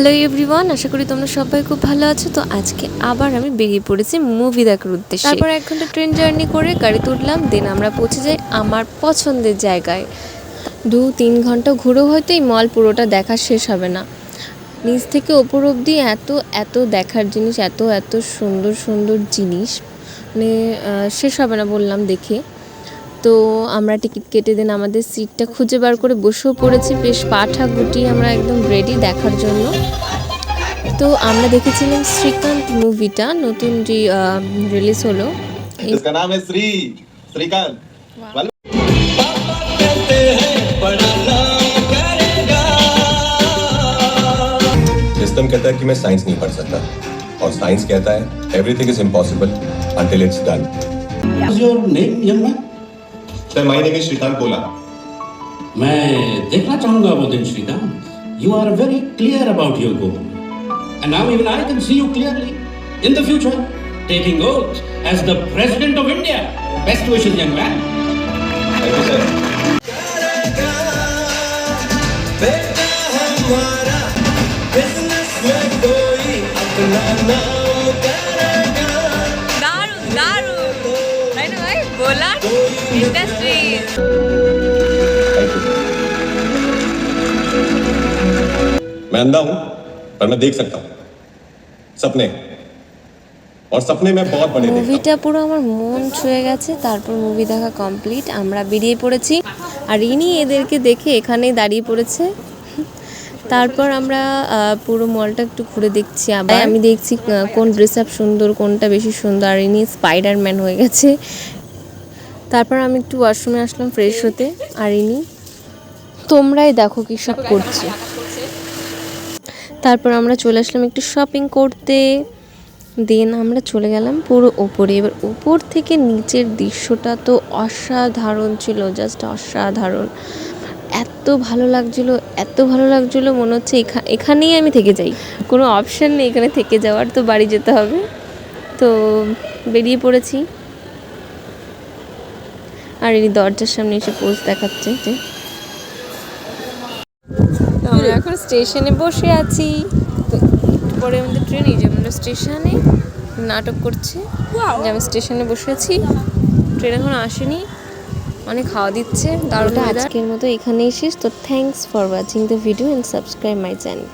Hello everyone, আশা করি তোমরা সবাই খুব ভালো আছো। তো আজকে আবার আমি বেরিয়ে পড়েছি মুভি দেখার উদ্দেশ্যে। তারপর 1 ঘন্টা ট্রেন জার্নি করে গাড়িতে উঠলাম, দেন আমরা পৌঁছে যাই আমার পছন্দের জায়গায়। 2-3 ঘন্টা ঘুরেও হয়তো এই মল পুরোটা দেখা শেষ হবে না। নিচ থেকে ওপর অবধি এত এত দেখার জিনিস, এত এত সুন্দর সুন্দর জিনিস, মানে শেষ হবে না বললাম দেখে। তো আমরা টিকিট কেটে দেন আমাদের সিটটা খুঁজে বার করে বসেও পড়েছি, বেশ পাঠা গুটিয়ে আমরা একদম রেডি দেখার জন্য। তো আমরা দেখেছিলাম শ্রীকান্ত মুভিটা, নতুন যে রিলিজ হলো। इसका नाम है श्रीकांत। सिस्टम कहता है कि मैं साइंस नहीं पढ़ सकता और साइंस कहता है everything is impossible until it's done. What is your name, young man? Sir my name is Shrikant Kola. मैं देखना चाहूंगा वो दिन Shrikant. You are very clear about your goal, and now even I can see you clearly in the future taking oath as the President of India. Best wishes, young man. Thank you sir. দারুণ দারুণ, তাই না ভাই? বলা industry. मैं अंधा हूं पर मैं देख सकता हूं सपने, और सपने में बहुत बड़े देखता हूं। মুভিটা পুরো আমার মন ছুঁয়ে গেছে। তারপর মুভি দেখা কমপ্লিট, আমরা বেরিয়ে পড়েছি। আর ইনি এদেরকে দেখে এখানেই দাঁড়িয়ে পড়েছে। তারপর আমরা পুরো মলটা একটু ঘুরে দেখছি। আবার আমি দেখছি কোন ড্রেস আপ সুন্দর, কোনটা বেশি সুন্দর। আর ইনি স্পাইডারম্যান হয়ে গেছে। তারপর আমি একটু ওয়াশরুমে আসলাম ফ্রেশ হতে, আর ইনি তোমরাই দেখো কী সব করছে। তারপর আমরা চলে আসলাম একটু শপিং করতে, দেন আমরা চলে গেলাম পুরো ওপরে। এবার উপর থেকে নিচের দৃশ্যটা তো অসাধারণ ছিল, জাস্ট অসাধারণ। এত ভালো লাগছিলো, এত ভালো লাগছিলো, মনে হচ্ছে এখানেই আমি থেকে যাই। কোনো অপশান নেই এখানে থেকে যাওয়ার, তো বাড়ি যেতে হবে। তো বেরিয়ে পড়েছি। আর এই দরজার সামনে এসে পোজ দেখাচ্ছে যে আমরা এখন স্টেশনে বসে আছি। তো একটু পরে আমাদের ট্রেন, এই যে আমরা স্টেশনে নাটক করছে যে আমি স্টেশনে বসে আছি, ট্রেন এখন আসেনি, অনেক হাওয়া দিচ্ছে। দারুণ। আজকের মতো এখানেই শেষ। তো thanks for watching the video and subscribe my channel.